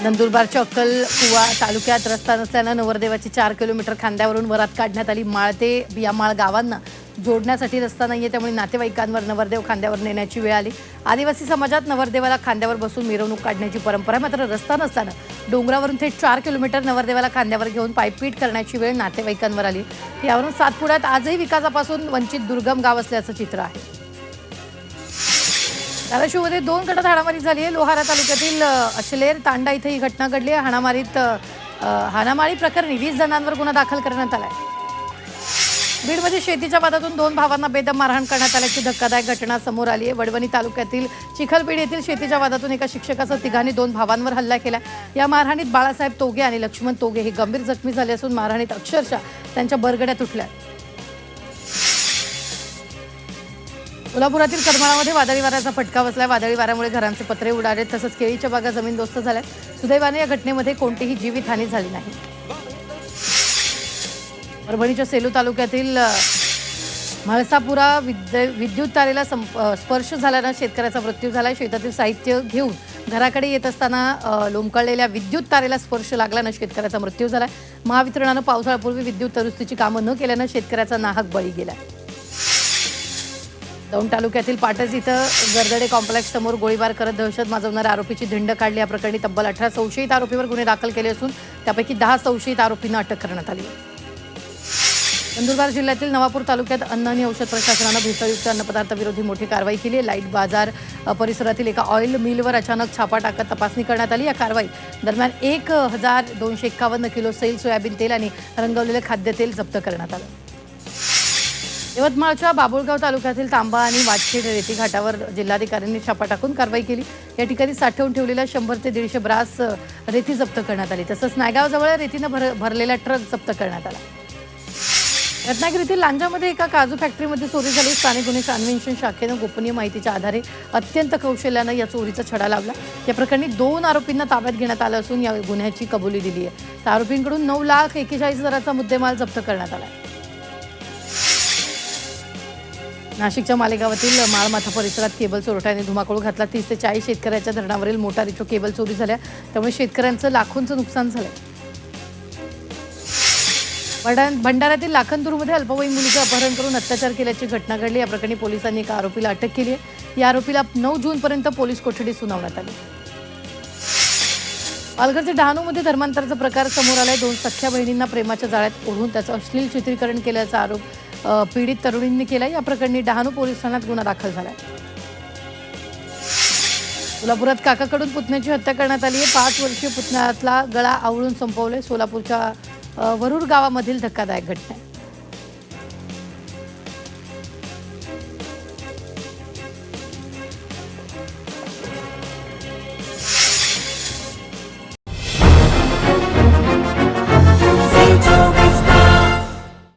नंदुरबारच्या अक्कलकुवा तालुक्यात रस्ता नसल्यानं नवरदेवाची 4 किलोमीटर खांद्यावरून वरात काढण्यात आली। माळ ते बियामाळ गावांना जोडण्यासाठी रस्ता नाहीये, त्यामुळे नातेवाईकांवर नवरदेव खांद्यावर नेण्याची वेळ आली। आदिवासी समाजात नवरदेवाला खांद्यावर बसून मिरवणूक काढण्याची परंपरा आहे, मात्र रस्ता नसताना डोंगरावरून थेट 4 किलोमीटर नवरदेवाला खांद्यावर घेऊन पायपीट करण्याची वेळ नातेवाईकांवर आली। यावरून सातपुड्यात आजही विकासापासून वंचित दुर्गम गाव असल्याचं चित्र आहे। धाराशिवमध्ये 2 गटात हाणामारी झाली आहे। लोहारा तालुक्यातील अचलेर तांडा इथे ही घटना घडली आहे। हाणामारी प्रकरणी 20 जणांवर गुन्हा दाखल करण्यात आला आहे। बीडमध्ये शेतीच्या वादातून 2 भावांना बेदम मारहाण करण्यात आल्याची धक्कादायक घटना समोर आली आहे। वडवणी तालुक्यातील चिखलबीड येथील शेतीच्या वादातून एका शिक्षकासह तिघांनी 2 भावांवर हल्ला केला। या मारहाणीत बाळासाहेब तोगे आणि लक्ष्मण तोगे हे गंभीर जखमी झाले असून मारहाणीत अक्षरशः त्यांच्या बरगड्या तुटल्या। कोल्हापुरातील करमाळामध्ये वादळी वाऱ्याचा फटका बसलाय। वादळी वाऱ्यामुळे घरांचे पत्रे उडाले, तसंच केळीच्या बागा जमीनदोस्त झाल्या। सुदैवाने या घटनेमध्ये कोणतीही जीवितहानी झाली नाही। परभणीच्या सेलू तालुक्यातील म्हाळसापुरा विद्युत तारेला स्पर्श झाल्यानं शेतकऱ्याचा मृत्यू झाला। शेतातील साहित्य घेऊन घराकडे येत असताना लोंबकळलेल्या विद्युत तारेला स्पर्श लागल्यानं शेतकऱ्याचा मृत्यू झाला। महावितरणानं पावसाळ्यापूर्वी विद्युत दुरुस्तीची कामं न केल्यानं शेतकऱ्याचा नाहक बळी गेला। दौंड तालुक्यातील पाटस इथं गर्दडे कॉम्प्लेक्स समोर गोळीबार करत दहशत माजवणाऱ्या आरोपीची धिंड काढली। या प्रकरणी तब्बल 18 संशयित आरोपीवर गुन्हे दाखल केले असून त्यापैकी 10 संशयित आरोपींना अटक करण्यात आली। नंदुरबार जिल्ह्यातील नवापूर तालुक्यात अन्न आणि औषध प्रशासनानं भेसळयुक्त अन्नपदार्थ विरोधी मोठी कारवाई केली। लाईट बाजार परिसरातील एका ऑइल मिलवर अचानक छापा टाकत तपासणी करण्यात आली। या कारवाईत दरम्यान 1251 किलो सैल सोयाबीन तेल आणि रंगवलेले खाद्यतेल जप्त करण्यात आलं। यवतमाळच्या बाबुळगाव तालुक्यातील तांबा आणि वाटखेड रेती घाटावर जिल्हाधिकाऱ्यांनी छापा टाकून कारवाई केली। या ठिकाणी साठवून ठेवलेल्या 100 ते 150 ब्रास रेती जप्त करण्यात आली। तसंच नायगावजवळ रेतीनं भरलेला ट्रक जप्त करण्यात आला। रत्नागिरीतील लांजामध्ये एका काजू फॅक्टरीमध्ये चोरी झाली। स्थानिक गुन्हे अन्वेषण शाखेनं गोपनीय माहितीच्या आधारे अत्यंत कौशल्यानं या चोरीचा छडा लावला। या प्रकरणी 2 आरोपींना ताब्यात घेण्यात आलं असून या गुन्ह्याची कबुली दिली आहे। त्या आरोपींकडून 9,41,000चा मुद्देमाल जप्त करण्यात आला। नाशिकच्या मालेगावातील माळमाथा परिसरात केबल चोरट्याने धुमाकूळ घातला। 30 ते 40 शेतकऱ्याच्या धरणावरील मोटारीच्या केबल चोरी झाल्या, त्यामुळे शेतकऱ्यांचं लाखोंचं नुकसान झालंय। भंडाऱ्यातील लाखनदूरमध्ये अल्पवयीन मुलीचं अपहरण करून अत्याचार केल्याची घटना घडली। या प्रकरणी पोलिसांनी एका आरोपीला अटक केली आहे। या आरोपीला 9 जूनपर्यंत पोलीस कोठडी सुनावण्यात आली। पालघरच्या डहाणूमध्ये धर्मांतराचा प्रकार समोर आलाय। 2 सख्ख्या बहिणींना प्रेमाच्या जाळ्यात ओढून त्याचं अश्लील चित्रीकरण केल्याचा आरोप पीडित तरुणींनी केला। या प्रकरणी डहाणू पोलीस ठाण्यात गुन्हा दाखल झाला। सोलापुरात काकाकडून पुतण्याची हत्या करण्यात आली आहे। 5 वर्षीय पुतण्यातला गळा आवळून संपवले। सोलापूरच्या वरुड गावामधील धक्कादायक घटना आहे।